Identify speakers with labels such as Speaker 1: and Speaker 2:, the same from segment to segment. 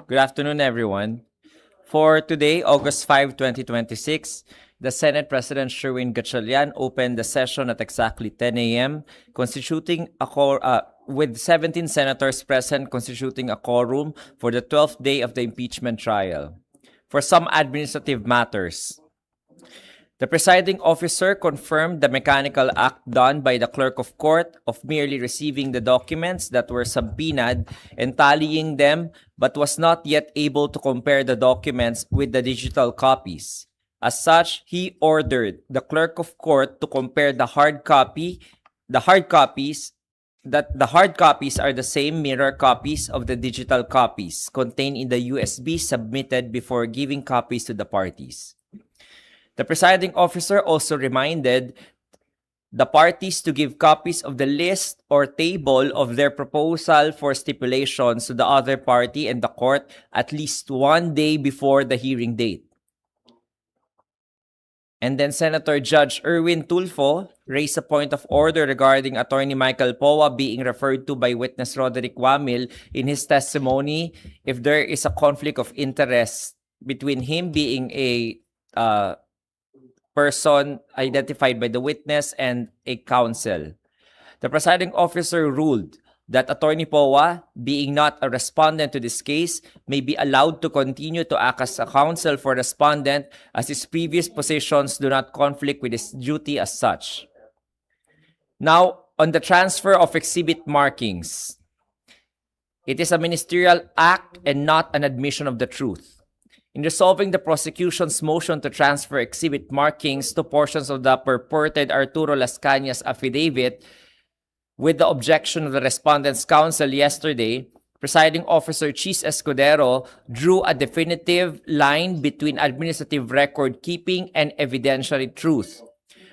Speaker 1: Good afternoon, everyone. For today, August 5, 2026, the Senate President Sherwin Gatchalian opened the session at exactly 10 a.m., with 17 senators present, constituting a quorum for the 12th day of the impeachment trial. For some administrative matters, the presiding officer confirmed the mechanical act done by the clerk of court of merely receiving the documents that were subpoenaed and tallying them, but was not yet able to compare the documents with the digital copies. As such, he ordered the clerk of court to compare the hard copies are the same mirror copies of the digital copies contained in the USB submitted before giving copies to the parties. The presiding officer also reminded the parties to give copies of the list or table of their proposal for stipulations to the other party and the court at least 1 day before the hearing date. And then Senator Judge Erwin Tulfo raised a point of order regarding Attorney Michael Poa being referred to by witness Roderick Wamil in his testimony if there is a conflict of interest between him being a person identified by the witness and a counsel. The presiding officer ruled that Attorney Poa, being not a respondent to this case, may be allowed to continue to act as a counsel for respondent as his previous positions do not conflict with his duty as such. Now, on the transfer of exhibit markings, it is a ministerial act and not an admission of the truth. In resolving the prosecution's motion to transfer exhibit markings to portions of the purported Arturo Las Cañas affidavit with the objection of the respondent's counsel yesterday, presiding officer Chis Escudero drew a definitive line between administrative record keeping and evidentiary truth.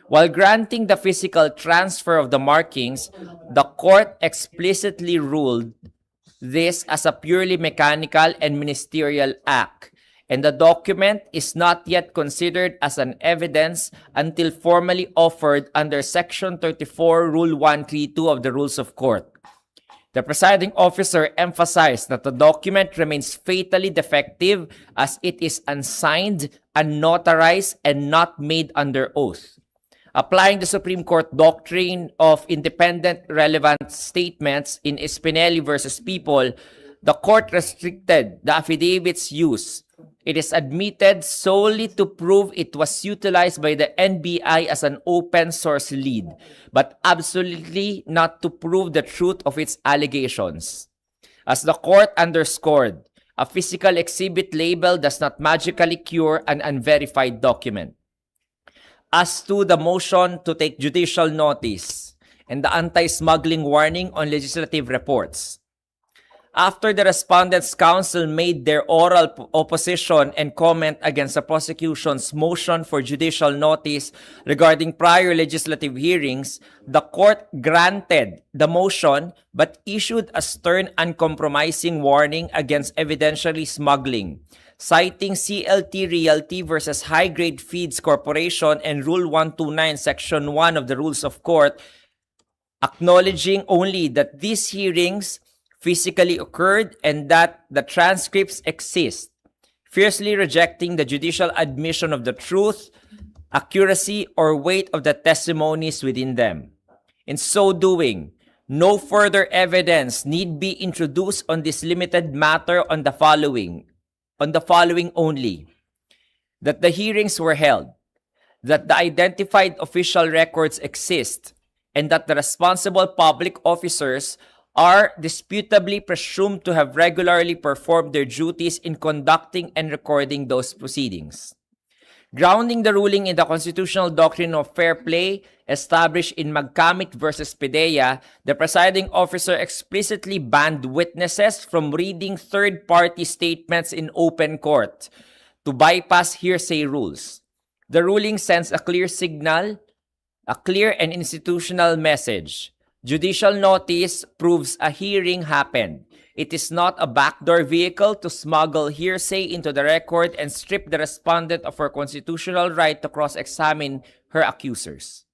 Speaker 1: While granting the physical transfer of the markings, the court explicitly ruled this as a purely mechanical and ministerial act, and the document is not yet considered as an evidence until formally offered under Section 34, Rule 132 of the Rules of Court. The presiding officer emphasized that the document remains fatally defective as it is unsigned, unnotarized, and not made under oath. Applying the Supreme Court doctrine of independent relevant statements in Spinelli versus People, the court restricted the affidavit's use. It is admitted solely to prove it was utilized by the NBI as an open source lead, but absolutely not to prove the truth of its allegations. As the court underscored, a physical exhibit label does not magically cure an unverified document. As to the motion to take judicial notice and the anti-smuggling warning on legislative reports, after the respondent's counsel made their oral opposition and comment against the prosecution's motion for judicial notice regarding prior legislative hearings, the court granted the motion but issued a stern, uncompromising warning against evidentiary smuggling, citing CLT Realty versus High Grade Feeds Corporation and Rule 129, Section 1 of the Rules of Court, acknowledging only that these hearings physically occurred and that the transcripts exist, fiercely rejecting the judicial admission of the truth, accuracy, or weight of the testimonies within them. In so doing, no further evidence need be introduced on this limited matter on the following only: that the hearings were held, that the identified official records exist, and that the responsible public officers are disputably presumed to have regularly performed their duties in conducting and recording those proceedings. Grounding the ruling in the constitutional doctrine of fair play established in Magkamit versus Pidea, the presiding officer explicitly banned witnesses from reading third-party statements in open court to bypass hearsay rules. The ruling sends a clear signal, a clear and institutional message. Judicial notice proves a hearing happened. It is not a backdoor vehicle to smuggle hearsay into the record and strip the respondent of her constitutional right to cross-examine her accusers.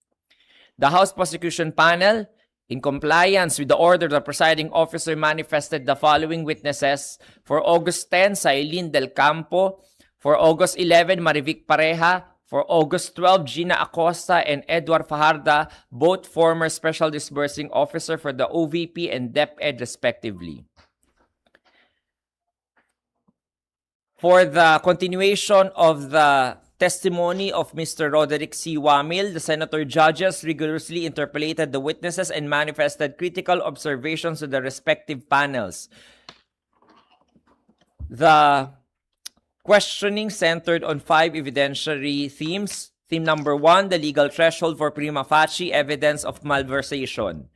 Speaker 1: The House Prosecution Panel In compliance with the order, the presiding officer manifested the following witnesses: for August 10, Sailin Del Campo; for August 11, Marivic Pareja; for August 12, Gina Acosta and Edward Fajarda, both former Special Disbursing Officer for the OVP and DepEd respectively. For the continuation of the testimony of Mr. Roderick C. Wamil, the senator judges rigorously interpolated the witnesses and manifested critical observations to the respective panels. The questioning centered on 5 evidentiary themes. Theme number 1, the legal threshold for prima facie evidence of malversation.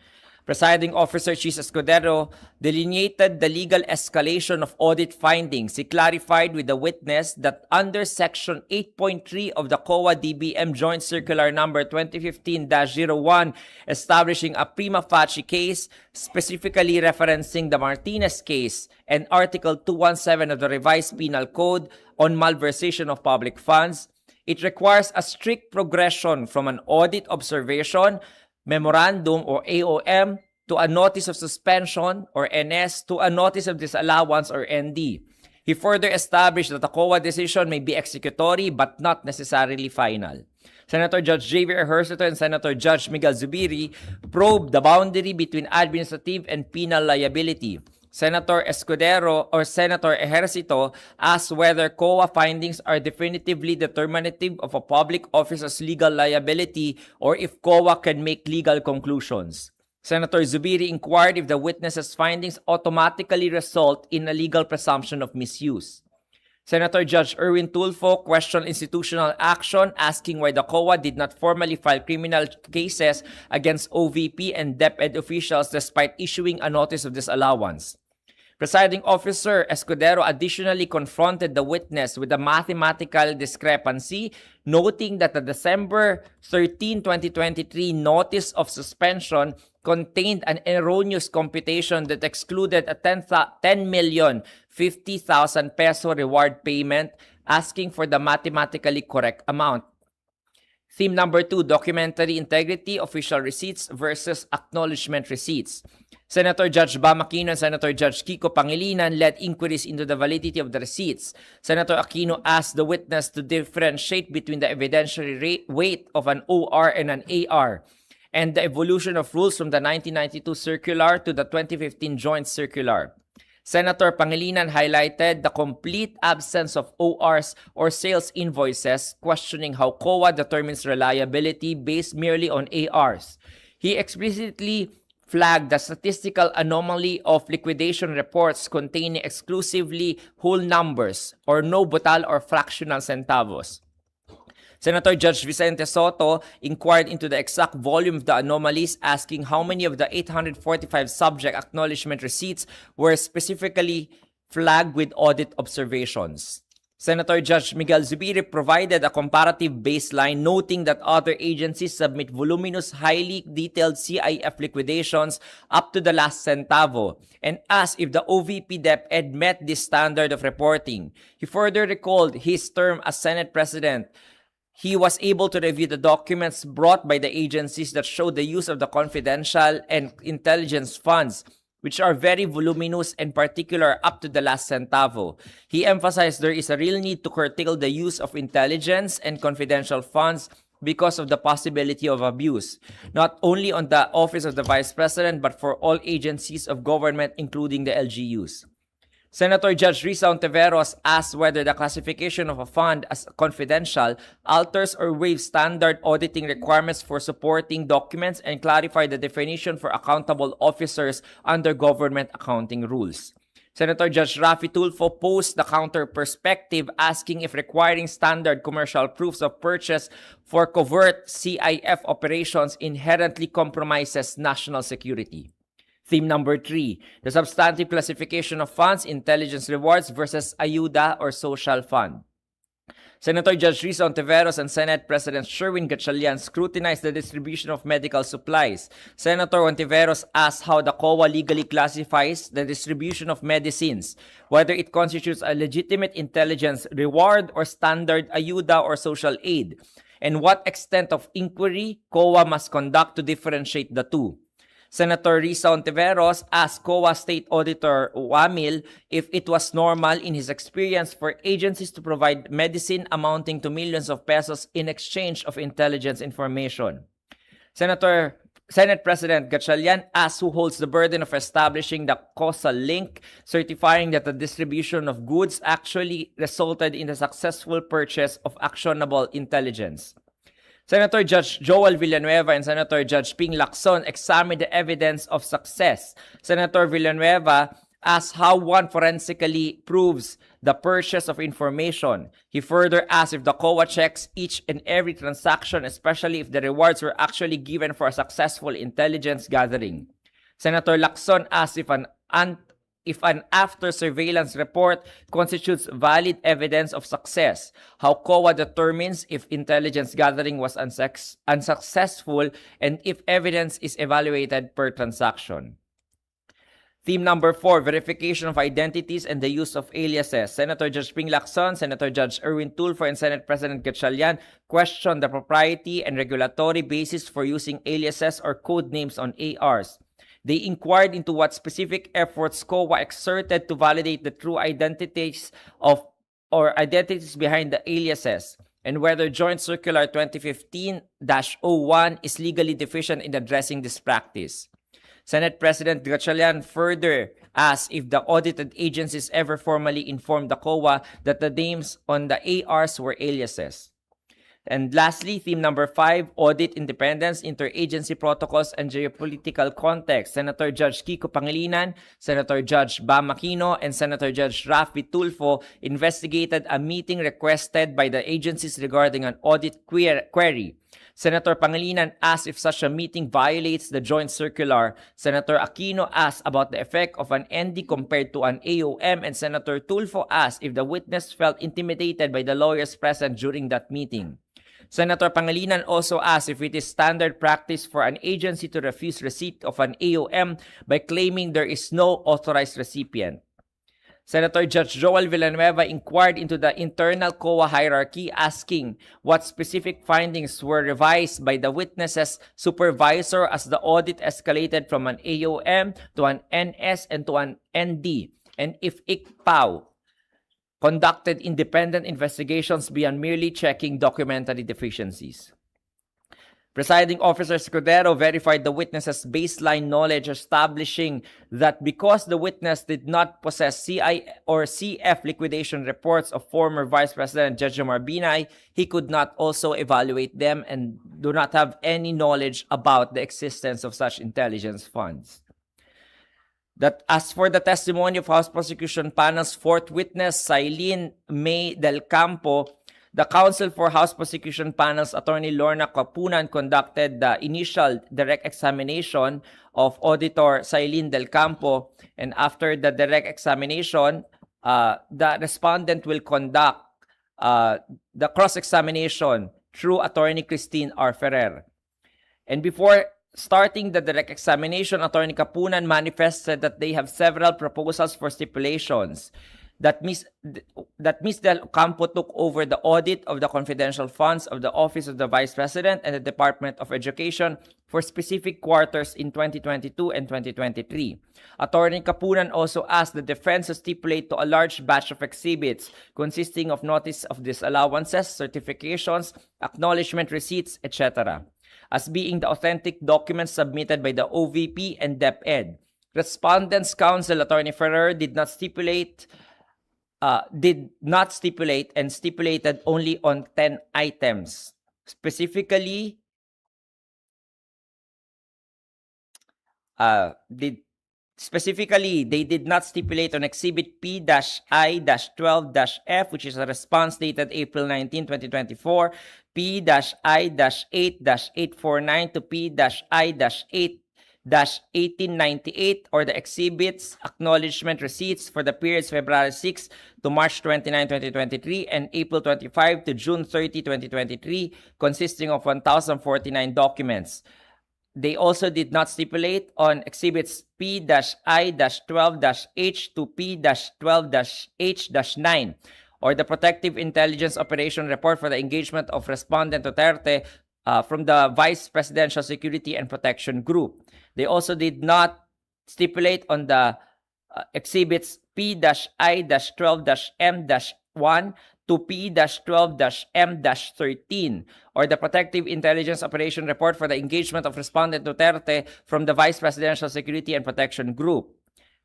Speaker 1: Presiding Officer Chis Escudero delineated the legal escalation of audit findings. He clarified with the witness that under Section 8.3 of the COA DBM Joint Circular Number 2015-01 establishing a prima facie case, specifically referencing the Martinez case, and Article 217 of the Revised Penal Code on malversation of public funds, it requires a strict progression from an audit observation, memorandum or AOM, to a notice of suspension or NS, to a notice of disallowance or ND. He further established that a COA decision may be executory but not necessarily final. Senator Judge Javier Hearsay and Senator Judge Miguel Zubiri probed the boundary between administrative and penal liability. Senator Escudero or Senator Ejercito asked whether COA findings are definitively determinative of a public officer's legal liability or if COA can make legal conclusions. Senator Zubiri inquired if the witness's findings automatically result in a legal presumption of misuse. Senator Judge Erwin Tulfo questioned institutional action, asking why the COA did not formally file criminal cases against OVP and DepEd officials despite issuing a notice of disallowance. Presiding Officer Escudero additionally confronted the witness with a mathematical discrepancy, noting that the December 13, 2023 notice of suspension contained an erroneous computation that excluded a 10,050,000 peso reward payment, asking for the mathematically correct amount. Theme number 2, documentary integrity, official receipts versus acknowledgement receipts. Senator Judge Bam Aquino and Senator Judge Kiko Pangilinan led inquiries into the validity of the receipts. Senator Aquino asked the witness to differentiate between the evidentiary weight of an OR and an AR, and the evolution of rules from the 1992 circular to the 2015 joint circular. Senator Pangilinan highlighted the complete absence of ORs or sales invoices, questioning how COA determines reliability based merely on ARs. He explicitly flagged the statistical anomaly of liquidation reports containing exclusively whole numbers or no butal or fractional centavos. Senator Judge Vicente Soto inquired into the exact volume of the anomalies, asking how many of the 845 subject acknowledgement receipts were specifically flagged with audit observations. Senator Judge Miguel Zubiri provided a comparative baseline, noting that other agencies submit voluminous, highly detailed CIF liquidations up to the last centavo, and asked if the OVP DepEd met this standard of reporting. He further recalled his term as Senate President. He was able to review the documents brought by the agencies that showed the use of the confidential and intelligence funds, which are very voluminous and particular up to the last centavo. He emphasized there is a real need to curtail the use of intelligence and confidential funds because of the possibility of abuse, not only on the Office of the Vice President, but for all agencies of government, including the LGUs. Senator Judge Risa Ontiveros asked whether the classification of a fund as confidential alters or waives standard auditing requirements for supporting documents, and clarified the definition for accountable officers under government accounting rules. Senator Judge Rafi Tulfo posed the counter perspective, asking if requiring standard commercial proofs of purchase for covert CIF operations inherently compromises national security. Theme number 3, the substantive classification of funds, intelligence rewards versus ayuda or social fund. Senator Judge Risa Ontiveros and Senate President Sherwin Gatchalian scrutinized the distribution of medical supplies. Senator Ontiveros asked how the COA legally classifies the distribution of medicines, whether it constitutes a legitimate intelligence reward or standard ayuda or social aid, and what extent of inquiry COA must conduct to differentiate the two. Senator Risa Ontiveros asked COA State Auditor Wamil if it was normal in his experience for agencies to provide medicine amounting to millions of pesos in exchange of intelligence information. Senate President Gatchalian asked who holds the burden of establishing the causal link, certifying that the distribution of goods actually resulted in the successful purchase of actionable intelligence. Senator Judge Joel Villanueva and Senator Judge Ping Lacson examined the evidence of success. Senator Villanueva asked how one forensically proves the purchase of information. He further asked if the COA checks each and every transaction, especially if the rewards were actually given for a successful intelligence gathering. Senator Lacson asked if an after surveillance report constitutes valid evidence of success, how COA determines if intelligence gathering was unsuccessful, and if evidence is evaluated per transaction. Theme number 4, verification of identities and the use of aliases. Senator Judge Ping Lacson, Senator Judge Erwin Tulfo, and Senate President Gatchalian questioned the propriety and regulatory basis for using aliases or code names on ARs. They inquired into what specific efforts COA exerted to validate the true identities behind the aliases, and whether Joint Circular 2015-01 is legally deficient in addressing this practice. Senate President Gatchalian further asked if the audited agencies ever formally informed the COA that the names on the ARs were aliases. And lastly, theme number 5, audit independence, interagency protocols, and geopolitical context. Senator Judge Kiko Pangilinan, Senator Judge Bam Aquino, and Senator Judge Rafi Tulfo investigated a meeting requested by the agencies regarding an audit query. Senator Pangilinan asked if such a meeting violates the joint circular. Senator Aquino asked about the effect of an ND compared to an AOM, and Senator Tulfo asked if the witness felt intimidated by the lawyers present during that meeting. Senator Pangilinan also asked if it is standard practice for an agency to refuse receipt of an AOM by claiming there is no authorized recipient. Senator Judge Joel Villanueva inquired into the internal COA hierarchy, asking what specific findings were revised by the witness's supervisor as the audit escalated from an AOM to an NS and to an ND, and if ICPAO conducted independent investigations beyond merely checking documentary deficiencies. Presiding Officer Scudero verified the witness's baseline knowledge, establishing that because the witness did not possess CI or CF liquidation reports of former Vice President Jejomar Binay, he could not also evaluate them and do not have any knowledge about the existence of such intelligence funds. That as for the testimony of House Prosecution Panel's fourth witness, Sailin May Del Campo, the counsel for House Prosecution Panel's Attorney Lorna Kapunan conducted the initial direct examination of Auditor Sailin Del Campo, and after the direct examination, the respondent will conduct the cross-examination through Attorney Christine R. Ferrer. And before starting the direct examination, Attorney Kapunan manifested that they have several proposals for stipulations. That Ms. Del Campo took over the audit of the confidential funds of the Office of the Vice President and the Department of Education for specific quarters in 2022 and 2023. Attorney Kapunan also asked the defense to stipulate to a large batch of exhibits consisting of notice of disallowances, certifications, acknowledgement receipts, etc., as being the authentic documents submitted by the OVP and DepEd. Respondent's counsel, Attorney Ferrer, did not stipulate and stipulated only on 10 items. Specifically, they did not stipulate on Exhibit P-I-12-F, which is a response dated April 19, 2024, P-I-8-849 to P-I-8-1898, or the exhibits acknowledgement receipts for the periods February 6 to March 29, 2023 and April 25 to June 30, 2023, consisting of 1,049 documents. They also did not stipulate on exhibits P-I-12-H to P-12-H-9, or the Protective Intelligence Operation Report for the engagement of Respondent Duterte from the Vice Presidential Security and Protection Group. They also did not stipulate on the exhibits P-I-12-M-1 to P-12-M-13 or the Protective Intelligence Operation Report for the engagement of Respondent Duterte from the Vice Presidential Security and Protection Group.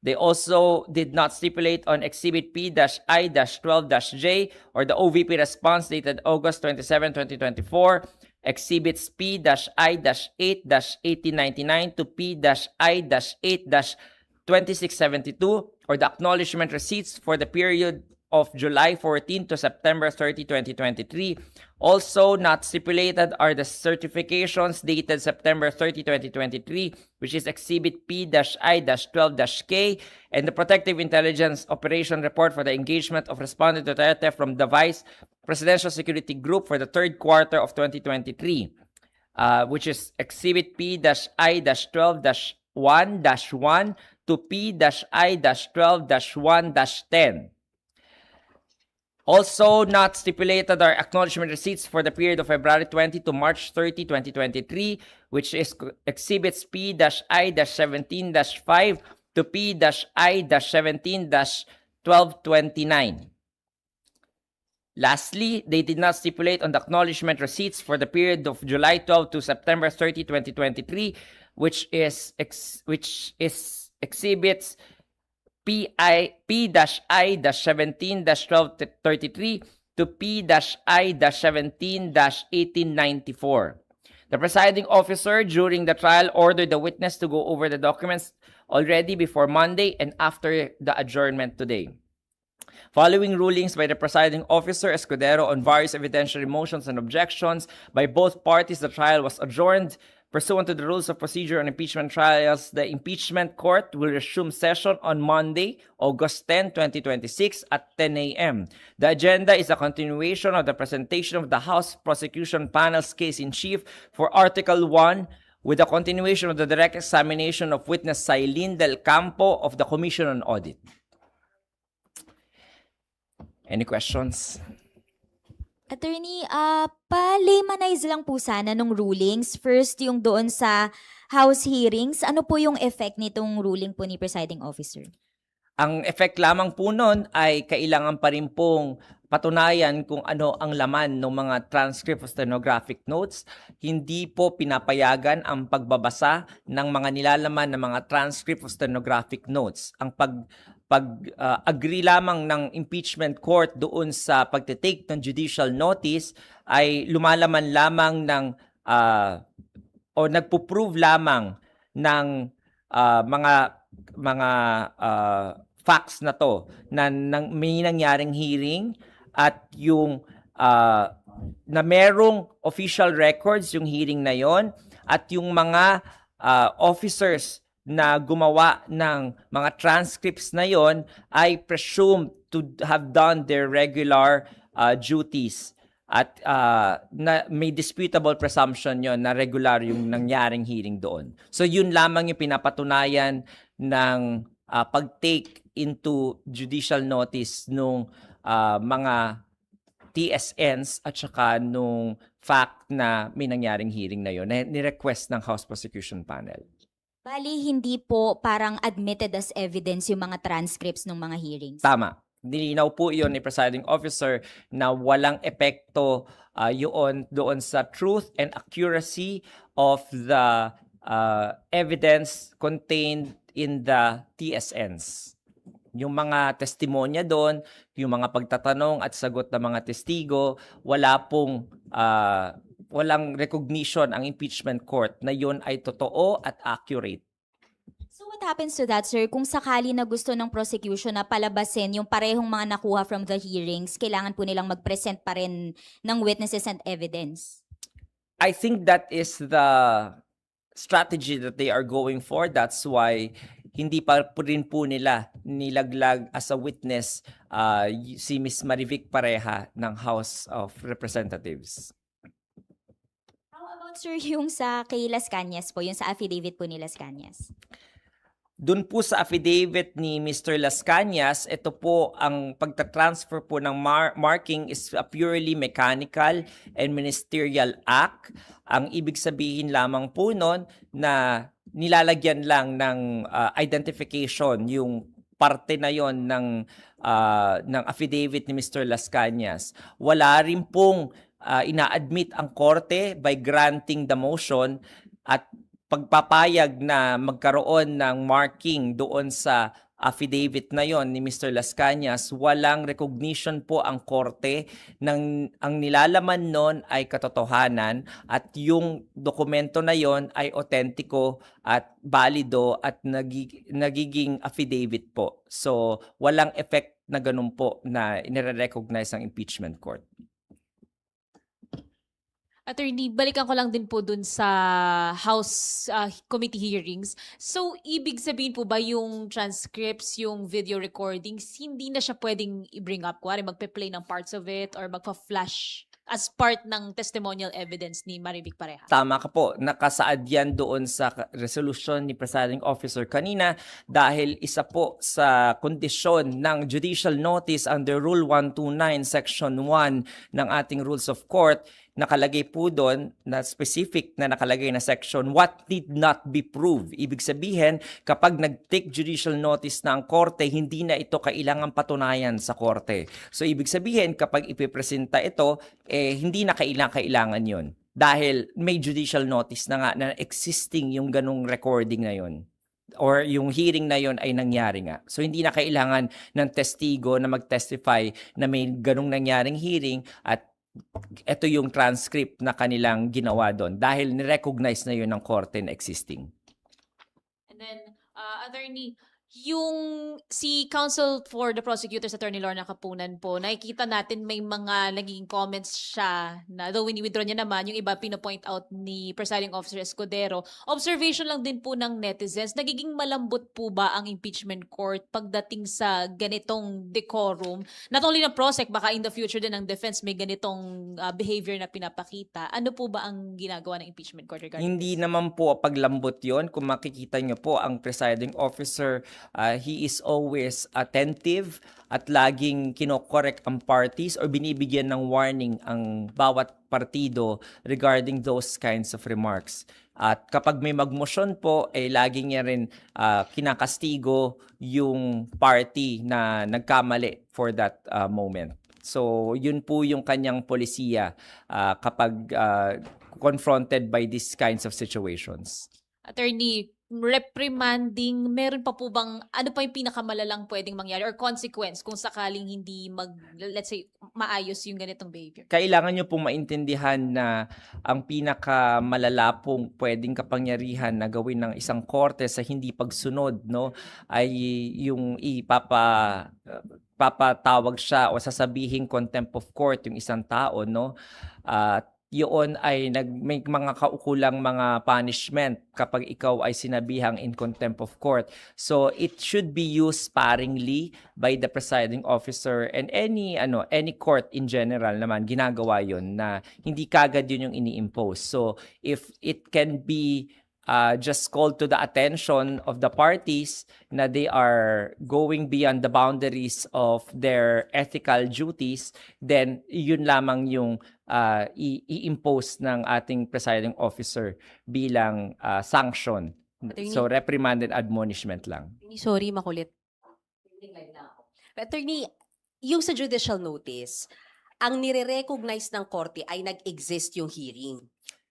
Speaker 1: They also did not stipulate on Exhibit P-I-12-J or the OVP response dated August 27, 2024, Exhibits P-I-8-1899 to P-I-8-2672 or the acknowledgement receipts for the period of July 14 to September 30, 2023. Also not stipulated are the certifications dated September 30, 2023, which is Exhibit P-I-12-K, and the Protective Intelligence Operation Report for the engagement of Respondent Duterte from the Vice Presidential Security Group for the third quarter of 2023, which is Exhibit P-I-12-1-1 to P-I-12-1-10. Also not stipulated are acknowledgement receipts for the period of February 20 to March 30, 2023, which is Exhibits P-I-17-5 to P-I-17-1229. Lastly, they did not stipulate on the acknowledgement receipts for the period of July 12 to September 30, 2023, which is exhibits P-I-17-1233 to P-I-17-1894. The presiding officer during the trial ordered the witness to go over the documents already before Monday and after the adjournment today. Following rulings by the presiding officer Escudero on various evidentiary motions and objections by both parties, the trial was adjourned. Pursuant to the rules of procedure on impeachment trials, the impeachment court will resume session on Monday, August 10, 2026 at 10 a.m. The agenda is a continuation of the presentation of the House Prosecution Panel's case-in-chief for Article 1 with a continuation of the direct examination of witness Sailin Del Campo of the Commission on Audit. Any questions?
Speaker 2: Attorney, pa-lamanize lang po sana nung rulings. First, yung doon sa House hearings, ano po yung effect nitong ruling po ni presiding officer?
Speaker 1: Ang effect lamang po nun ay kailangan pa rin pong patunayan kung ano ang laman ng mga transcript o stenographic notes. Hindi po pinapayagan ang pagbabasa ng mga nilalaman ng mga transcript o stenographic notes. Ang pag-agree lamang ng impeachment court doon sa pagtitake ng judicial notice ay lumalaman lamang ng o nagpo-prove lamang ng mga facts na to na may nangyaring hearing at yung na merong official records yung hearing na yon at yung mga officers na gumawa ng mga transcripts na yon ay presumed to have done their regular duties at na may disputable presumption yon na regular yung nangyaring hearing doon. So yun lamang yung pinapatunayan ng pag-take into judicial notice nung mga TSNs at saka nung fact na may nangyaring hearing na yon na ni-request ng House Prosecution Panel.
Speaker 2: Bali, hindi po parang admitted as evidence yung mga transcripts ng mga hearings.
Speaker 1: Tama. Nilinaw po iyon ni presiding officer na walang epekto yun doon sa truth and accuracy of the evidence contained in the TSNs. Yung mga testimonya doon, yung mga pagtatanong at sagot ng mga testigo, walang recognition ang impeachment court na yun ay totoo at accurate.
Speaker 2: So what happens to that, sir? Kung sakali na gusto ng prosecution na palabasin yung parehong mga nakuha from the hearings, kailangan po nilang mag-present pa rin ng witnesses and evidence?
Speaker 1: I think that is the strategy that they are going for. That's why hindi pa rin po nila nilaglag as a witness si Ms. Marivic Pareja ng House of Representatives.
Speaker 2: How about, sir, yung sa kay Las Cañas po, yung sa affidavit po ni Las Cañas?
Speaker 1: Dun po sa affidavit ni Mr. Las Cañas, ito po ang pagta-transfer po ng marking is a purely mechanical and ministerial act. Ang ibig sabihin lamang po nun na nilalagyan lang ng identification yung parte na yon ng affidavit ni Mr. Las Cañas. Wala rin pong ina-admit ang korte by granting the motion at pagpapayag na magkaroon ng marking doon sa affidavit na yon ni Mr. Las Cañas, walang recognition po ang korte ng ang nilalaman nun ay katotohanan at yung dokumento na yon ay autentiko at balido at nagiging affidavit po. So, walang effect na ganun po na inire-recognize ng impeachment court.
Speaker 3: Attorney, balikan ko lang din po dun sa House committee hearings. So, ibig sabihin po ba yung transcripts, yung video recordings, hindi na siya pwedeng i-bring up? Kuwari, magpe-play ng parts of it or magpa-flash as part ng testimonial evidence ni Maribig Pareha?
Speaker 1: Tama ka po. Nakasaad yan doon sa resolution ni Presiding Officer kanina dahil isa po sa kondisyon ng judicial notice under Rule 129 Section 1 ng ating Rules of Court. Nakalagay po doon na specific na nakalagay na section, what need not be proved. Ibig sabihin, kapag nag-take judicial notice na ang korte, hindi na ito kailangan patunayan sa korte. So, ibig sabihin, kapag ipipresenta ito, hindi na kailangan yun. Dahil may judicial notice na nga na existing yung ganong recording na yun. Or yung hearing na yon ay nangyari nga. So, hindi na kailangan ng testigo na mag-testify na may ganong nangyaring hearing at ito yung transcript na kanilang ginawa doon dahil ni-recognize na yun ng korte na existing.
Speaker 3: And then, Attorney, yung si Counsel for the Prosecutors, Attorney Lorna Kapunan po, nakikita natin may mga naging comments siya na though wini-withdraw niya naman, yung iba pino-point out ni Presiding Officer Escudero. Observation lang din po ng netizens, nagiging malambot po ba ang impeachment court pagdating sa ganitong decorum? Not only ng prosec, baka in the future din ng defense may ganitong behavior na pinapakita. Ano po ba ang ginagawa ng impeachment court regarding
Speaker 1: Hindi
Speaker 3: this?
Speaker 1: naman po paglambot yon. Kung makikita nyo po ang Presiding Officer, he is always attentive at laging kinokorek ang parties or binibigyan ng warning ang bawat partido regarding those kinds of remarks. At kapag may magmosyon po, lagi niya rin kinakastigo yung party na nagkamali for that moment. So, yun po yung kanyang polisiya kapag confronted by these kinds of situations.
Speaker 3: Attorney, reprimanding, meron pa po bang, ano pa yung pinakamalalang pwedeng mangyari or consequence kung sakaling hindi let's say, maayos yung ganitong behavior?
Speaker 1: Kailangan nyo pong maintindihan na ang pinakamalala pong pwedeng kapangyarihan na gawin ng isang korte sa hindi pagsunod, no, ay yung papatawag siya o sasabihin contempt of court yung isang tao, no? Yun ay may mga kaukulang mga punishment kapag ikaw ay sinabihang in contempt of court. So it should be used sparingly by the presiding officer and any court in general naman ginagawa yun na hindi kagad yun yung ini-impose. So if it can be just called to the attention of the parties na they are going beyond the boundaries of their ethical duties, then yun lamang yung i-impose ng ating presiding officer bilang sanction. So reprimanded admonishment lang.
Speaker 4: Sorry, makulit. Attorney, yung sa judicial notice, ang nire-recognize ng korte ay nag-exist yung hearing.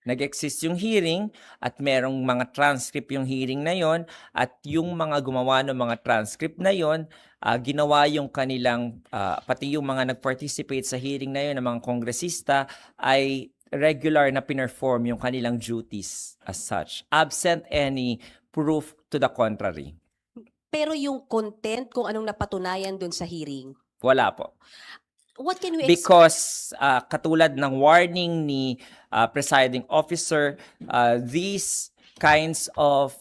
Speaker 1: Nag-exist yung hearing at merong mga transcript yung hearing na yon at yung mga gumawa ng mga transcript na yon, ginawa yung kanilang, pati yung mga nag-participate sa hearing na yon ng mga kongresista ay regular na pinerform yung kanilang duties as such, absent any proof to the contrary.
Speaker 4: Pero yung content, kung anong napatunayan dun sa hearing,
Speaker 1: Wala po.
Speaker 4: what can we
Speaker 1: Because katulad ng warning ni presiding officer, these kinds of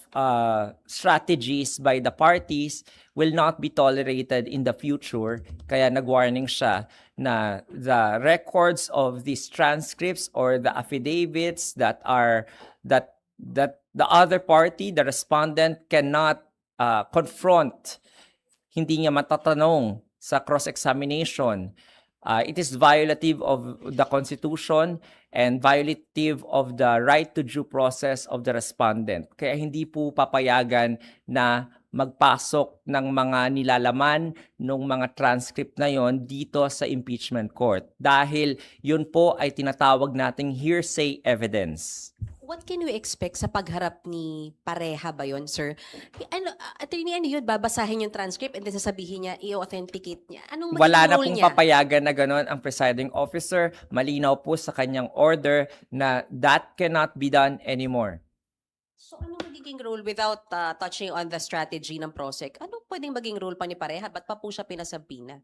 Speaker 1: strategies by the parties will not be tolerated in the future. Kaya nag-warning siya na the records of these transcripts or the affidavits that the other party, the respondent, cannot confront, hindi niya matatanong sa cross-examination, it is violative of the Constitution and violative of the right to due process of the respondent. Kaya hindi po papayagan na magpasok ng mga nilalaman ng mga transcript na yon dito sa impeachment court. Dahil yun po ay tinatawag nating hearsay evidence.
Speaker 4: What can we expect sa pagharap ni pareha ba yon, sir? Attorney, ano yun? Babasahin yung transcript and then sasabihin niya, i-authenticate niya. Anong magiging
Speaker 1: Wala na
Speaker 4: role
Speaker 1: pong
Speaker 4: niya?
Speaker 1: papayagan na gano'n ang presiding officer. Malinaw po sa kanyang order na that cannot be done anymore.
Speaker 4: So anong magiging role without touching on the strategy ng Prosec? Anong pwedeng maging role pa ni pareha? Ba't pa po siya pinasabina?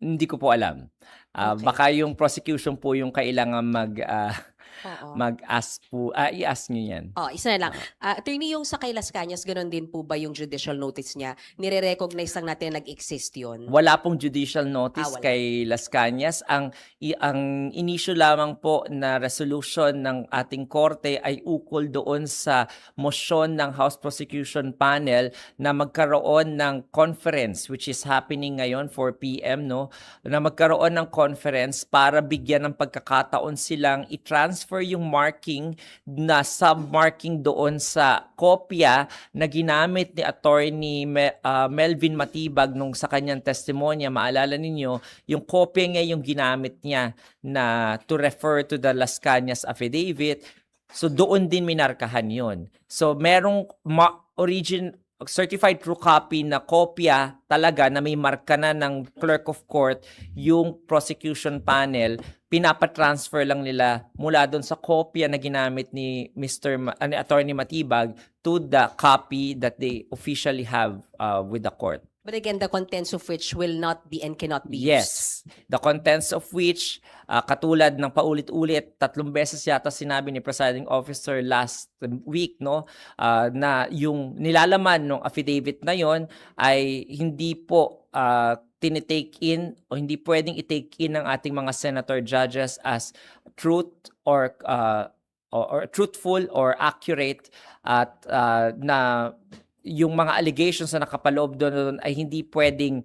Speaker 1: Hindi ko po alam.
Speaker 4: Okay.
Speaker 1: Baka yung prosecution po yung kailangan
Speaker 4: Oo.
Speaker 1: mag-ask po. I-ask nyo yan.
Speaker 4: Isa na lang. Attorney, yung sa kay Las Cañas, ganun din po ba yung judicial notice niya? Nire-recognize lang natin na nag-exist yun?
Speaker 1: Wala pong judicial notice
Speaker 4: Wala.
Speaker 1: kay Las Cañas. Ang inisyu lamang po na resolution ng ating korte ay ukol doon sa motion ng House Prosecution Panel na magkaroon ng conference, which is happening ngayon 4 p.m. no, na magkaroon ng conference para bigyan ng pagkakataon silang i-transfer yung marking na sub-marking doon sa kopya na ginamit ni Attorney Melvin Matibag nung sa kanyang testimonya. Maalala ninyo, yung kopya nga yung ginamit niya na to refer to the Las Cañas Affidavit. So doon din minarkahan yun. So merong certified true copy na kopya talaga na may marka na ng clerk of court, yung prosecution panel, pinapatransfer lang nila mula doon sa kopya na ginamit ni Attorney Matibag to the copy that they officially have with the court.
Speaker 4: But again, the contents of which will not be and cannot be used.
Speaker 1: Yes. The contents of which, katulad ng paulit-ulit, 3 beses yata sinabi ni presiding officer last week, no, na yung nilalaman ng affidavit na yon ay hindi po tinitake in o hindi pwedeng i-take in ng ating mga senator judges as truth or truthful or accurate at na yung mga allegations na nakapaloob doon ay hindi pwedeng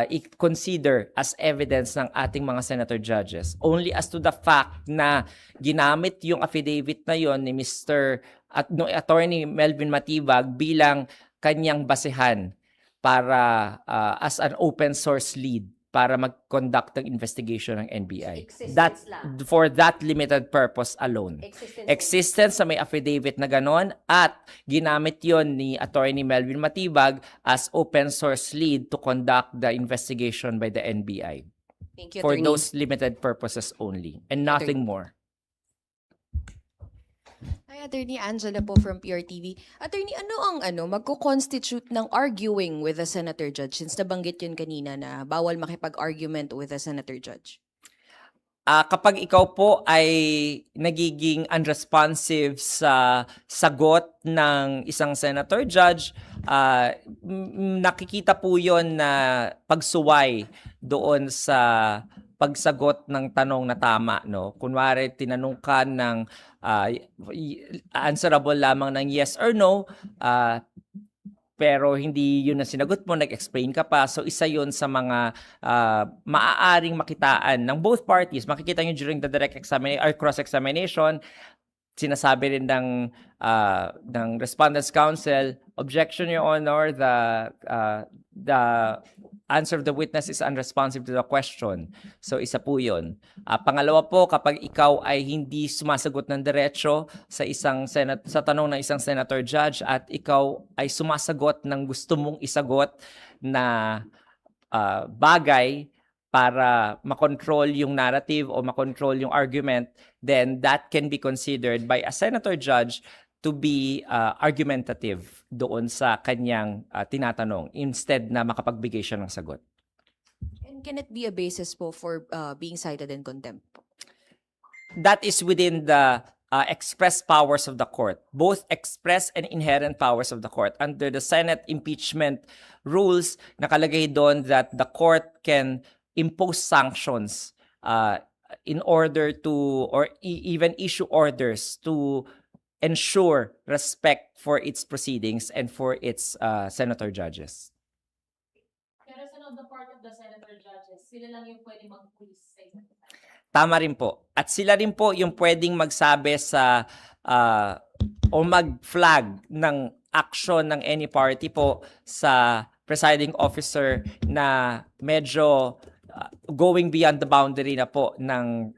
Speaker 1: i-consider as evidence ng ating mga senator judges. Only as to the fact na ginamit yung affidavit na yon ni Attorney Melvin Matibag bilang kanyang basehan para as an open source lead para mag-conduct ng investigation ng NBI.
Speaker 4: Existence lang.
Speaker 1: For that limited purpose alone. Existence sa may affidavit na ganon at ginamit yon ni Attorney Melvin Matibag as open source lead to conduct the investigation by the NBI.
Speaker 4: Thank you,
Speaker 1: For
Speaker 4: Attorney.
Speaker 1: those limited purposes only and nothing more.
Speaker 5: Hi, Attorney Angela po from PRTV. Attorney, ano ang magko-constitute ng arguing with a senator judge since nabanggit yun kanina na bawal makipag-argument with a senator judge?
Speaker 1: Kapag ikaw po ay nagiging unresponsive sa sagot ng isang senator judge, nakikita po yon na pagsuway doon sa pagsagot ng tanong na tama, no? Kunwari tinanong ka ng answerable lamang ng yes or no, pero hindi yun ang sinagot mo, nag-explain ka pa. So isa yun sa mga maaaring makitaan ng both parties. Makikita nyo during the direct examination or cross-examination, sinasabi rin ng Respondents Counsel, objection, Your Honor, the answer of the witness is unresponsive to the question. So isa po yun. Pangalawa po, kapag ikaw ay hindi sumasagot ng diretso sa sa tanong ng isang senator judge at ikaw ay sumasagot ng gusto mong isagot na bagay para makontrol yung narrative o makontrol yung argument, then that can be considered by a senator judge to be argumentative doon sa kanyang tinatanong instead na makapagbigay siya ng sagot.
Speaker 5: And can it be a basis po for being cited in contempt?
Speaker 1: That is within the express powers of the court, both express and inherent powers of the court. Under the Senate impeachment rules, nakalagay doon that the court can impose sanctions in order to, or even issue orders to ensure respect for its proceedings and for its senator judges.
Speaker 3: Pero sa the part of the senator judges, sila lang yung pwede mag-quiz sa isa't isa.
Speaker 1: Tama rin po. At sila rin po yung pwedeng magsabi sa o mag-flag ng action ng any party po sa presiding officer na medyo going beyond the boundary na po ng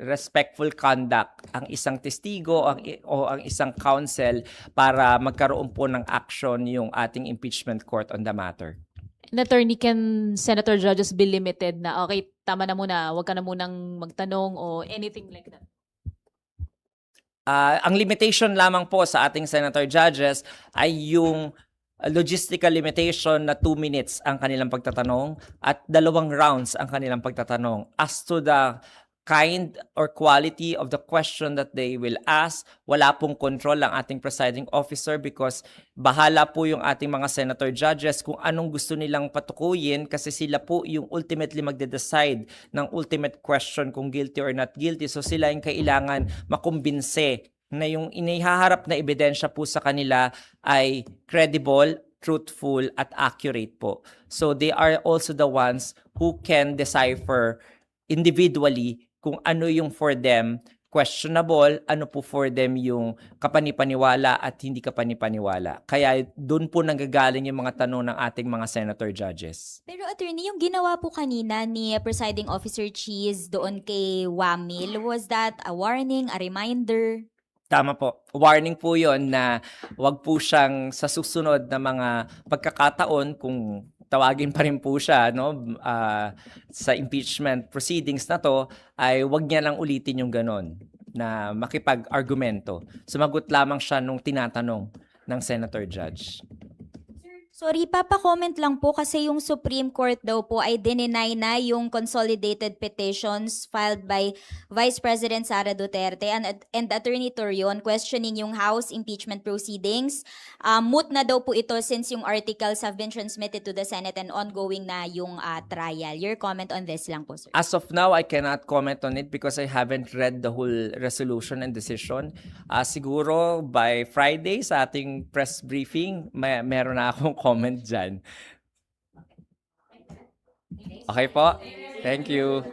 Speaker 1: respectful conduct ang isang testigo o ang isang counsel para magkaroon po ng action yung ating impeachment court on the matter.
Speaker 3: An attorney, can senator judges be limited na, okay, tama na muna, wag ka na munang magtanong o anything like that?
Speaker 1: Ang limitation lamang po sa ating senator judges ay yung logistical limitation na 2 minutes ang kanilang pagtatanong at 2 rounds ang kanilang pagtatanong. As to the kind or quality of the question that they will ask, wala pong control ang ating presiding officer because bahala po yung ating mga senator judges kung anong gusto nilang patukuyin kasi sila po yung ultimately magde-decide ng ultimate question kung guilty or not guilty. So sila yung kailangan makumbinse na yung inihaharap na ebidensya po sa kanila ay credible, truthful, at accurate po. So they are also the ones who can decipher individually kung ano yung for them questionable, ano po for them yung kapanipaniwala at hindi kapanipaniwala. Kaya doon po nanggagaling yung mga tanong ng ating mga senator judges.
Speaker 2: Pero attorney, yung ginawa po kanina ni Presiding Officer Cheese doon kay Wamil, was that a warning, a reminder?
Speaker 1: Tama po. Warning po yon na wag po siyang sa susunod na mga pagkakataon kung tawagin pa rin po siya sa impeachment proceedings na to, ay wag niya lang ulitin yung ganon na makipag-argumento. Sumagot lamang siya nung tinatanong ng senator judge.
Speaker 2: Sorry, papa-comment lang po kasi yung Supreme Court daw po ay dininay na yung consolidated petitions filed by Vice President Sara Duterte and Attorney Torion questioning yung House impeachment proceedings. Moot na daw po ito since yung articles have been transmitted to the Senate and ongoing na yung trial. Your comment on this lang po, sir.
Speaker 1: As of now, I cannot comment on it because I haven't read the whole resolution and decision. Siguro by Friday sa ating press briefing, meron na akong comment dyan. Okay po? Thank you.